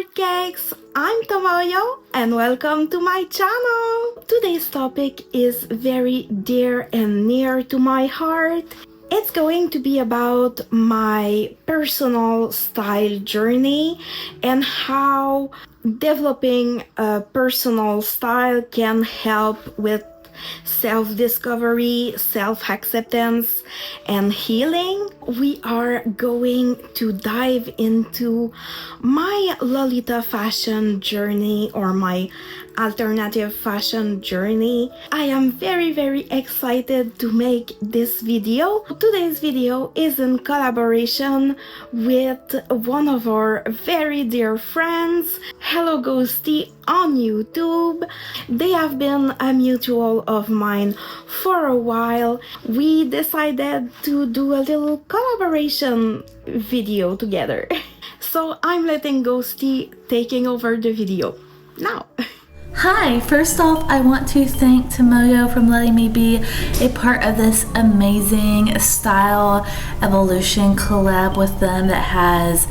shortcakes! I'm Tomoyo and welcome to my channel! Today's topic is very dear and near to my heart. It's going to be about my personal style journey and how developing a personal style can help with self-discovery, self-acceptance, and healing. We are going to dive into my Lolita fashion journey or my alternative fashion journey. I am very excited to make this video. Today's video is in collaboration with one of our very dear friends, xHelloGhostyx on YouTube. They have been a mutual of mine for a while. We decided to do a little collaboration video together. So I'm letting Ghosty taking over the video now. Hi, first off, I want to thank Tomoyo for letting me be a part of this amazing style evolution collab with them that has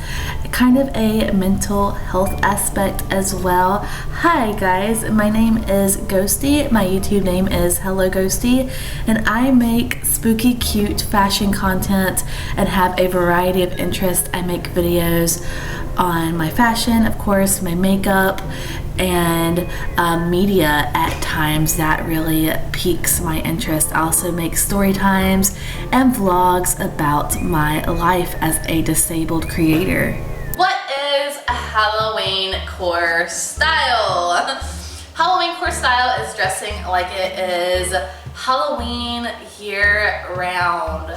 kind of a mental health aspect as well. Hi guys, my name is Ghosty, my YouTube name is xHelloGhostyx, and I make spooky cute fashion content and have a variety of interests. I make videos on my fashion, of course, my makeup, and media at times that really piques my interest. I also make story times and vlogs about my life as a disabled creator. What is a Halloweencore style? Halloweencore style is dressing like it is Halloween year round.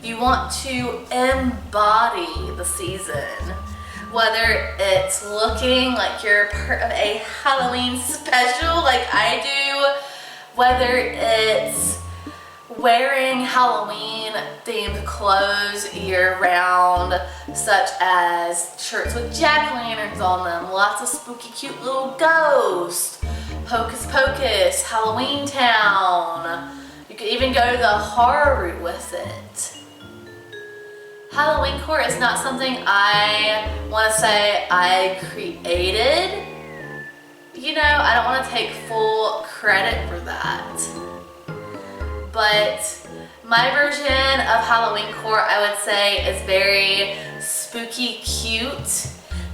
You want to embody the season. Whether it's looking like you're part of a Halloween special like I do, whether it's wearing Halloween themed clothes year round, such as shirts with jack-o'-lanterns on them, lots of spooky cute little ghosts, Hocus Pocus, Halloween Town. You could even go the horror route with it. Halloweencore is not something I want to say I created. You know, I don't want to take full credit for that. But my version of Halloweencore, I would say, is very spooky cute,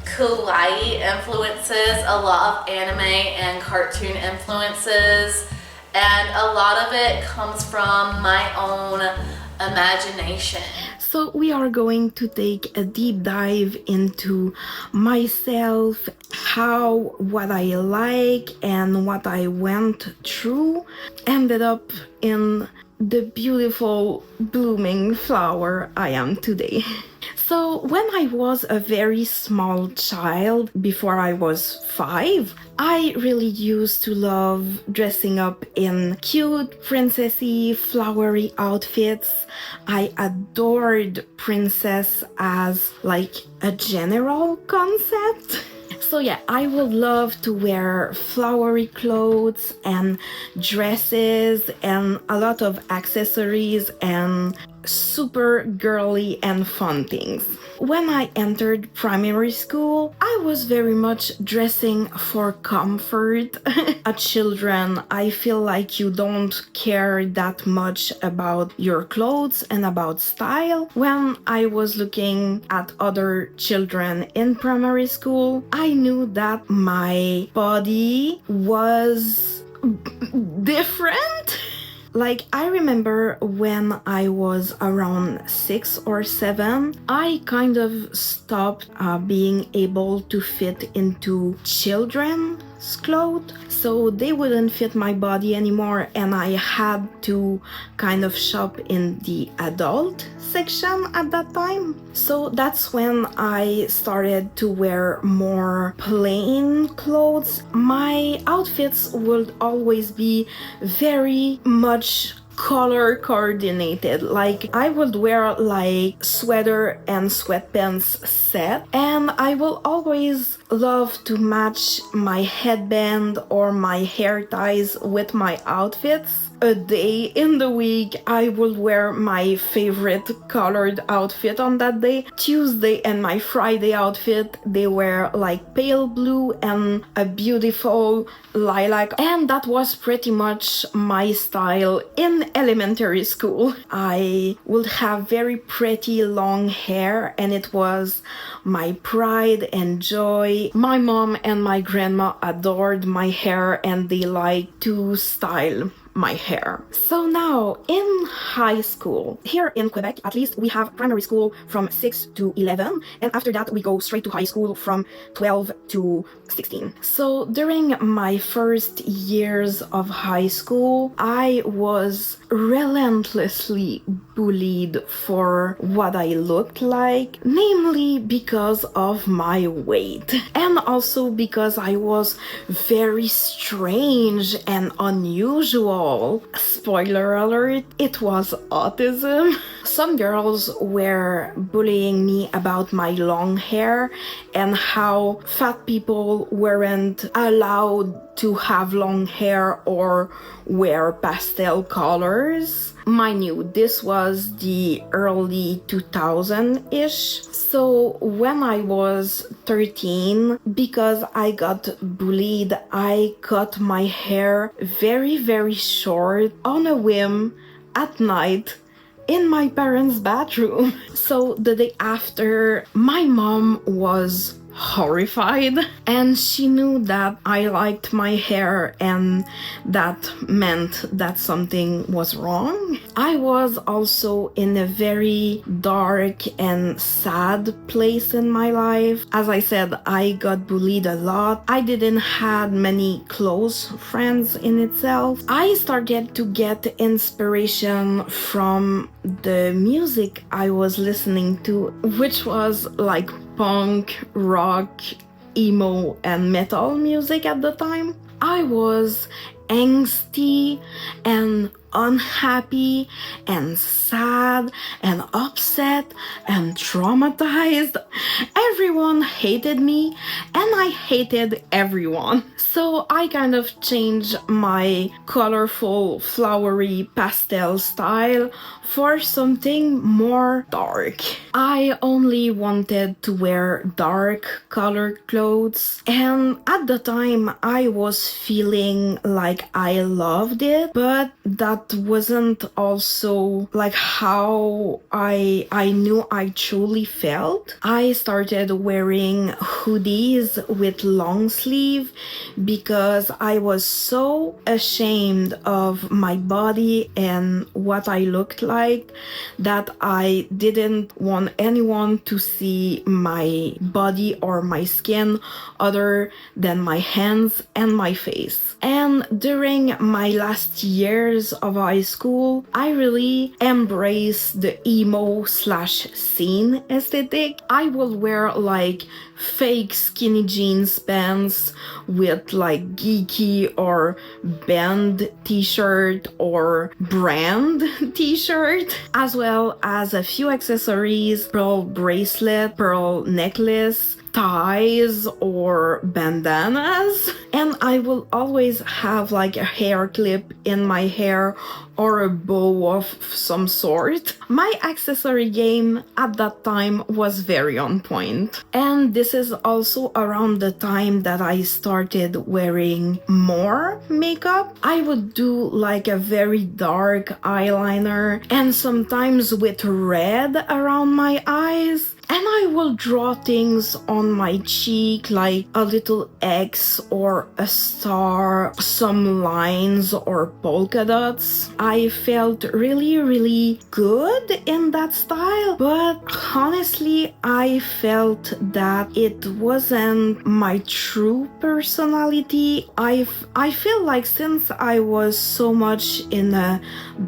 Kawaii influences, a lot of anime and cartoon influences, and a lot of it comes from my own imagination. So we are going to take a deep dive into myself, what I like and what I went through ended up in the beautiful blooming flower I am today. So when I was a very small child, before I was 5, I really used to love dressing up in cute, princessy, flowery outfits. I adored princess as like a general concept. So yeah, I would love to wear flowery clothes and dresses and a lot of accessories and super girly and fun things. When I entered primary school, I was very much dressing for comfort. As children, I feel like you don't care that much about your clothes and about style. When I was looking at other children in primary school, I knew that my body was different. Like, I remember when I was around 6 or 7, I kind of stopped being able to fit into children's clothes. So they wouldn't fit my body anymore, and I had to kind of shop in the adult section at that time. So that's when I started to wear more plain clothes. My outfits would always be very much color coordinated. Like, I would wear like sweater and sweatpants set, and I will always love to match my headband or my hair ties with my outfits. a day in the week, I would wear my favorite colored outfit on that day. Tuesday and my Friday outfit, they were like pale blue and a beautiful lilac, and that was pretty much my style in elementary school. I would have very pretty long hair, and it was my pride and joy. My mom and my grandma adored my hair, and they liked to style my hair. So now in high school, here in Quebec at least, we have primary school from 6 to 11, and after that we go straight to high school from 12 to 16. So during my first years of high school, I was relentlessly bullied for what I looked like, namely because of my weight, and also because I was very strange and unusual. Spoiler alert, it was autism. Some girls were bullying me about my long hair and how fat people weren't allowed to have long hair or wear pastel colors. Mind you, this was the early 2000-ish. So when I was 13, because I got bullied, I cut my hair very, very short on a whim at night in my parents' bathroom. So the day after, my mom was horrified, and she knew that I liked my hair, and that meant that something was wrong. I was also in a very dark and sad place in my life. As I said, I got bullied a lot. I didn't have many close friends in itself. I started to get inspiration from the music I was listening to, which was like punk, rock, emo, and metal music at the time. I was angsty and unhappy and sad and upset and traumatized. Everyone hated me and I hated everyone. So I kind of changed my colorful, flowery pastel style for something more dark. I only wanted to wear dark colored clothes, and at the time I was feeling like I loved it, but that wasn't also like how I knew I truly felt. I started wearing hoodies with long sleeve because I was so ashamed of my body and what I looked like that I didn't want anyone to see my body or my skin other than my hands and my face. And during my last years of high school, I really embraced the emo/scene aesthetic. I would wear like fake skinny jeans pants with like geeky or band t-shirt or brand t-shirt, as well as a few accessories, pearl bracelet, pearl necklace, ties or bandanas, and I will always have like a hair clip in my hair or a bow of some sort. My accessory game at that time was very on point. And this is also around the time that I started wearing more makeup. I would do like a very dark eyeliner and sometimes with red around my eyes. And I will draw things on my cheek like a little X or a star, some lines or polka dots. I felt really good in that style, but honestly I felt that it wasn't my true personality. I feel like since I was so much in a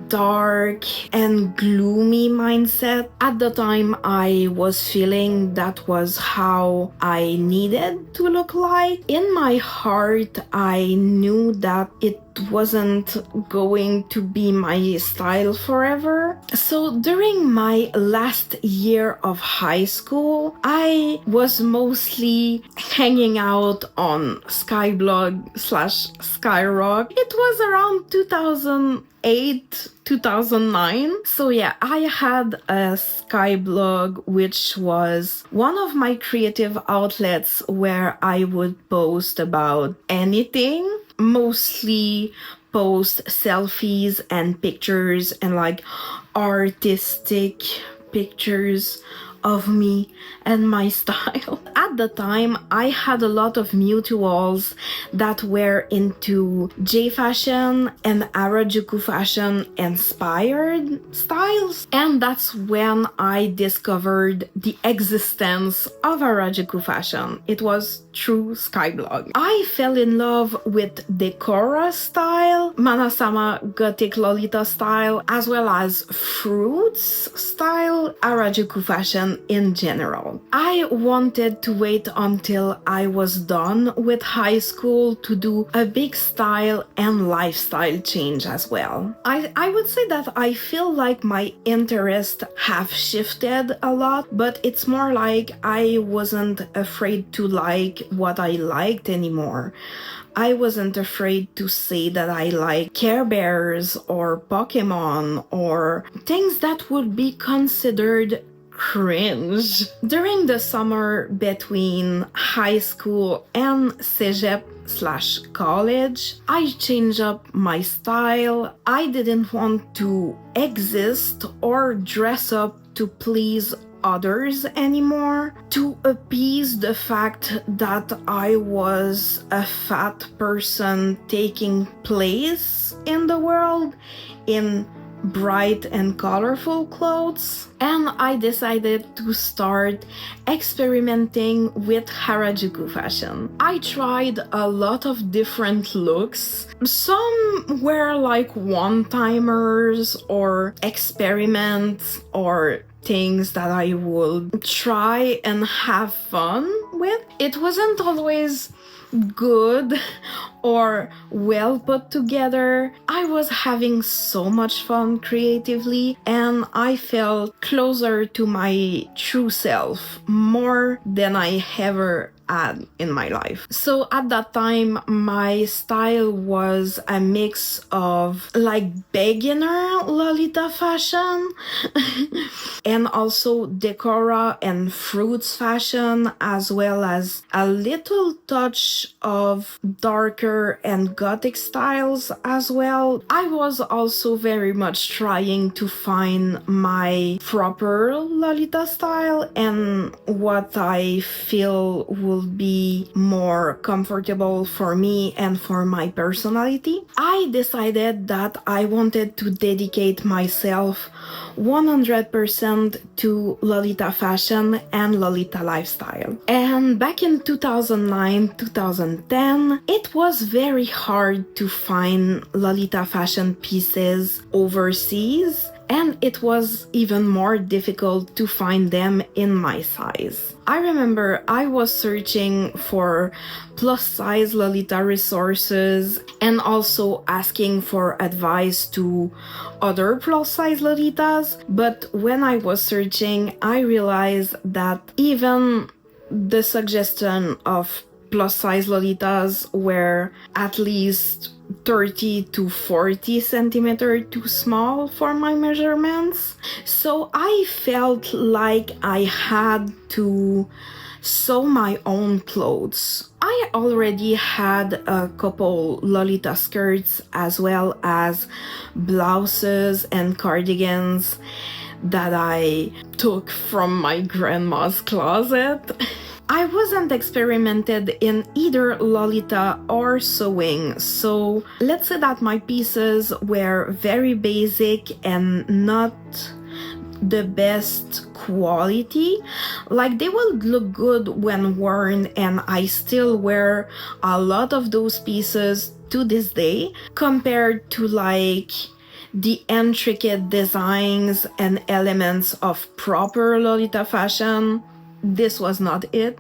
dark and gloomy mindset at the time, I was feeling that was how I needed to look like. In my heart, I knew that it wasn't going to be my style forever. So during my last year of high school, I was mostly hanging out on Skyblog/Skyrock. It was around 2008-2009. So yeah, I had a Skyblog, which was one of my creative outlets where I would post about anything, mostly post selfies and pictures and like artistic pictures of me and my style. At the time, I had a lot of mutuals that were into J fashion and Harajuku fashion inspired styles, and that's when I discovered the existence of Harajuku fashion. It was through Skyblog. I fell in love with Decora style, Manasama Gothic Lolita style, as well as Fruits style, Harajuku fashion in general. I wanted to wait until I was done with high school to do a big style and lifestyle change as well. I would say that I feel like my interests have shifted a lot, but it's more like I wasn't afraid to like what I liked anymore. I wasn't afraid to say that I like Care Bears or Pokemon or things that would be considered cringe. During the summer between high school and cégep/college, I changed up my style. I didn't want to exist or dress up to please others anymore, to appease the fact that I was a fat person taking place in the world in bright and colorful clothes. And I decided to start experimenting with Harajuku fashion. I tried a lot of different looks. Some were like one-timers or experiments or things that I would try and have fun with. It wasn't always good or well put together. I was having so much fun creatively, and I felt closer to my true self more than I ever had in my life. So at that time, my style was a mix of like beginner Lolita fashion and also Decora and Fruits fashion, as well as a little touch of darker and gothic styles as well. I was also very much trying to find my proper Lolita style and what I feel will be more comfortable for me and for my personality. I decided that I wanted to dedicate myself 100% to Lolita fashion and Lolita lifestyle. And back in 2009-2010, it was very hard to find Lolita fashion pieces overseas, and it was even more difficult to find them in my size. I remember I was searching for plus size Lolita resources and also asking for advice to other plus size Lolitas, but when I was searching, I realized that even the suggestion of plus size Lolitas were at least 30 to 40 centimeters too small for my measurements. So I felt like I had to sew my own clothes. I already had a couple Lolita skirts as well as blouses and cardigans that I took from my grandma's closet. I wasn't experimented in either Lolita or sewing, so let's say that my pieces were very basic and not the best quality. Like, they will look good when worn, and I still wear a lot of those pieces to this day, compared to like the intricate designs and elements of proper Lolita fashion. This was not it.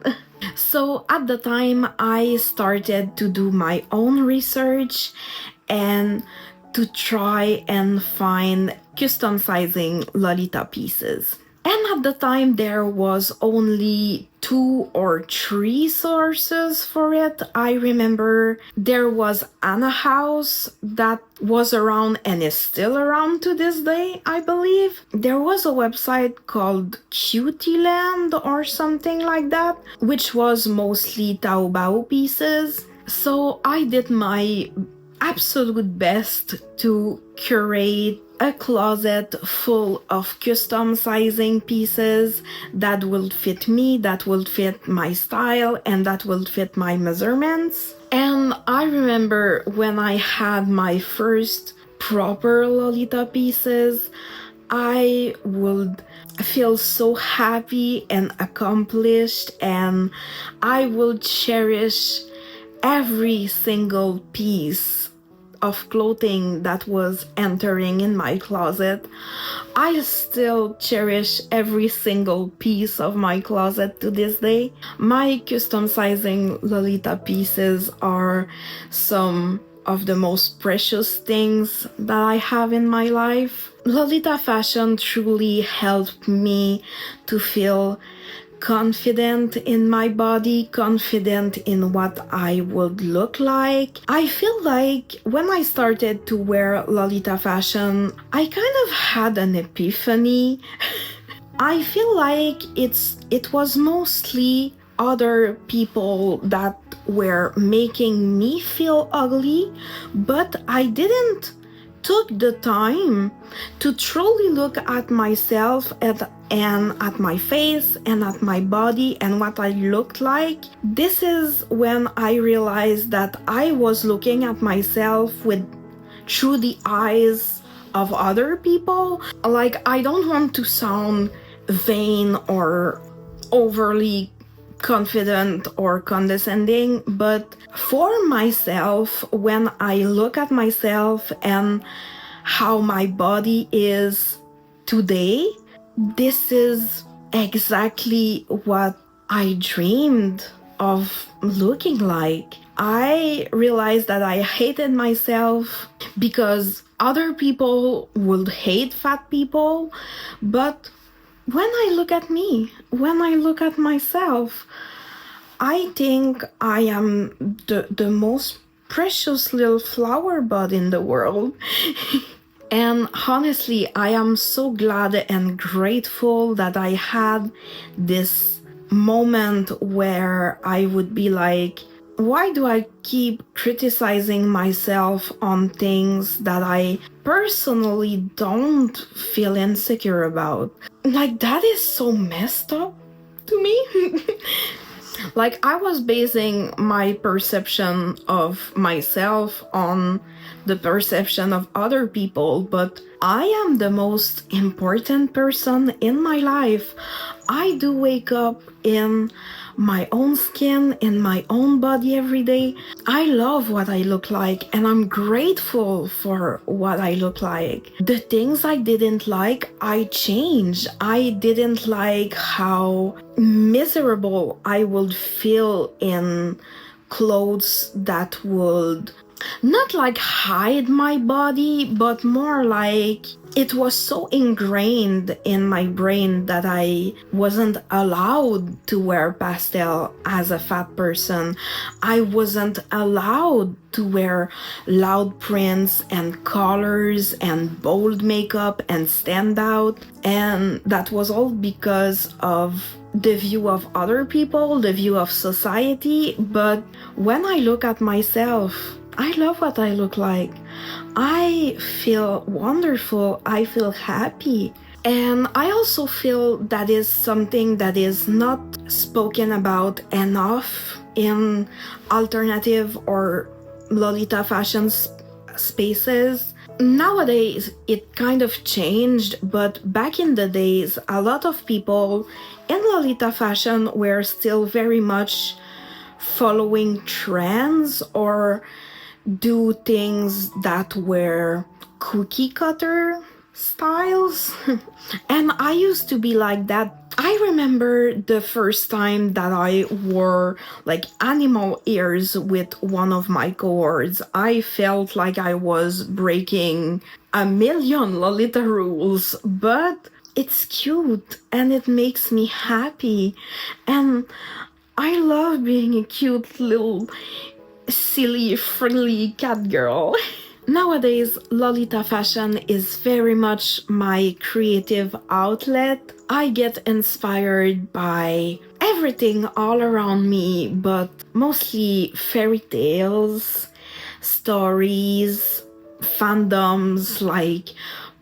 So at the time, I started to do my own research and to try and find custom sizing Lolita pieces. And at the time, there was only 2 or 3 sources for it. I remember there was Anna House that was around and is still around to this day, I believe. There was a website called Cutieland or something like that, which was mostly Taobao pieces. So I did my absolute best to curate a closet full of custom sizing pieces that will fit me, that will fit my style, and that will fit my measurements. And I remember when I had my first proper Lolita pieces, I would feel so happy and accomplished, and I would cherish every single piece of clothing that was entering in my closet. I still cherish every single piece of my closet to this day. My custom sizing Lolita pieces are some of the most precious things that I have in my life. Lolita fashion truly helped me to feel confident in my body, confident in what I would look like. I feel like when I started to wear Lolita fashion, I kind of had an epiphany. I feel like it was mostly other people that were making me feel ugly, but I didn't took the time to truly look at myself and at my face and at my body and what I looked like. This is when I realized that I was looking at myself through the eyes of other people. Like, I don't want to sound vain or overly confident or condescending, but for myself, when I look at myself and how my body is today, this is exactly what I dreamed of looking like. I realized that I hated myself because other people would hate fat people, but when I look at me, when I look at myself, I think I am the most precious little flower bud in the world. And honestly, I am so glad and grateful that I had this moment where I would be like, why do I keep criticizing myself on things that I personally don't feel insecure about? Like, that is so messed up to me. Like, I was basing my perception of myself on the perception of other people, but I am the most important person in my life. I do wake up in my own skin, in my own body every day. I love what I look like, and I'm grateful for what I look like. The things I didn't like, I changed. I didn't like how miserable I would feel in clothes that would not like hide my body, but more like it was so ingrained in my brain that I wasn't allowed to wear pastel as a fat person. I wasn't allowed to wear loud prints and colors and bold makeup and stand out. And that was all because of the view of other people, the view of society. But when I look at myself, I love what I look like. I feel wonderful. I feel happy. And I also feel that is something that is not spoken about enough in alternative or Lolita fashion spaces. Nowadays, it kind of changed, but back in the days, a lot of people in Lolita fashion were still very much following trends or do things that were cookie cutter styles. And I used to be like that. I remember the first time that I wore like animal ears with one of my cohorts. I felt like I was breaking a million Lolita rules, but it's cute and it makes me happy. And I love being a cute little silly, frilly cat girl. Nowadays, Lolita fashion is very much my creative outlet. I get inspired by everything all around me, but mostly fairy tales, stories, fandoms like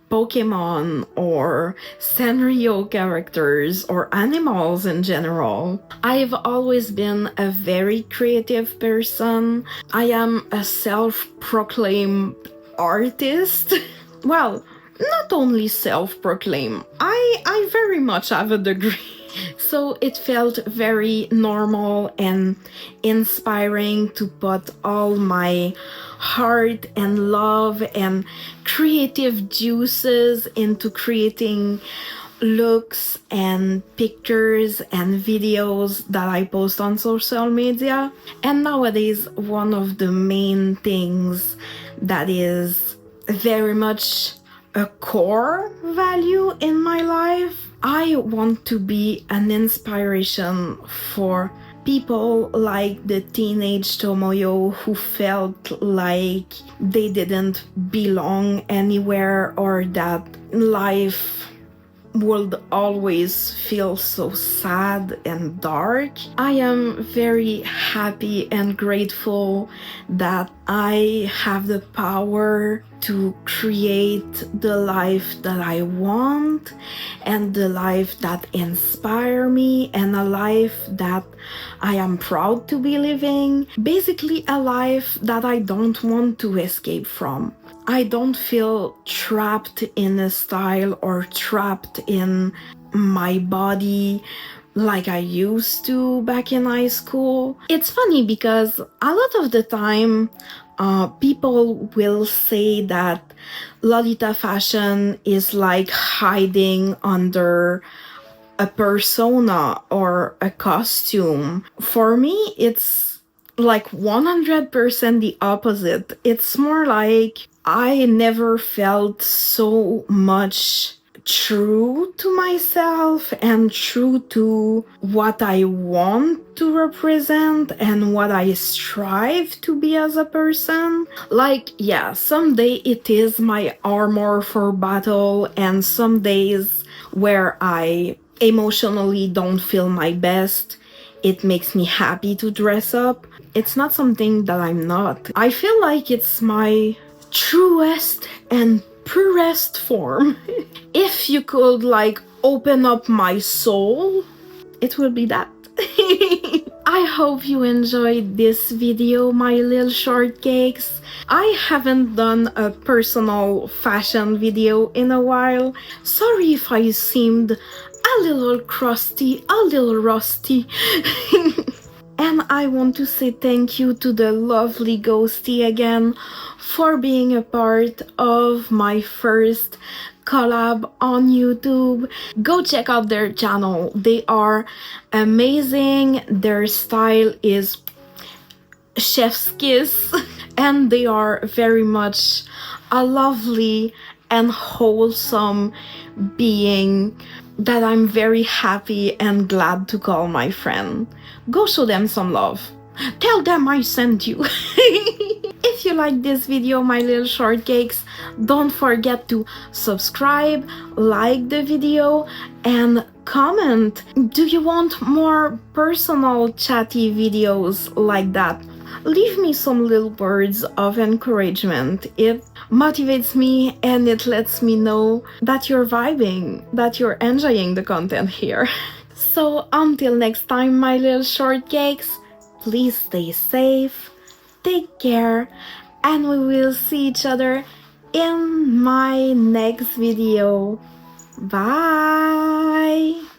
Pokemon or Sanrio characters or animals in general. I've always been a very creative person. I am a self-proclaimed artist. Well, not only self-proclaimed, I very much have a degree. So it felt very normal and inspiring to put all my heart and love and creative juices into creating looks and pictures and videos that I post on social media. And nowadays, one of the main things that is very much a core value in my life, I want to be an inspiration for people like the teenage Tomoyo who felt like they didn't belong anywhere or that life would always feel so sad and dark. I am very happy and grateful that I have the power to create the life that I want and the life that inspires me and a life that I am proud to be living. Basically a life that I don't want to escape from. I don't feel trapped in a style or trapped in my body like I used to back in high school. It's funny because a lot of the time people will say that Lolita fashion is like hiding under a persona or a costume. For me, it's like 100% the opposite. It's more like I never felt so much true to myself and true to what I want to represent and what I strive to be as a person. Like, yeah, some day it is my armor for battle, and some days where I emotionally don't feel my best, it makes me happy to dress up. It's not something that I'm not. I feel like it's my truest and purest form. If you could like open up my soul, it will be that. I hope you enjoyed this video, my little shortcakes. I haven't done a personal fashion video in a while. Sorry if I seemed a little crusty, a little rusty. And I want to say thank you to the lovely Ghosty again for being a part of my first collab on YouTube. Go check out their channel. They are amazing. Their style is chef's kiss and they are very much a lovely and wholesome being that I'm very happy and glad to call my friend. Go show them some love. Tell them I sent you. If you like this video, my little shortcakes, don't forget to subscribe, like the video, and comment. Do you want more personal chatty videos like that? Leave me some little words of encouragement. It motivates me and it lets me know that you're vibing, that you're enjoying the content here. So until next time, my little shortcakes, please stay safe, take care, and we will see each other in my next video. Bye!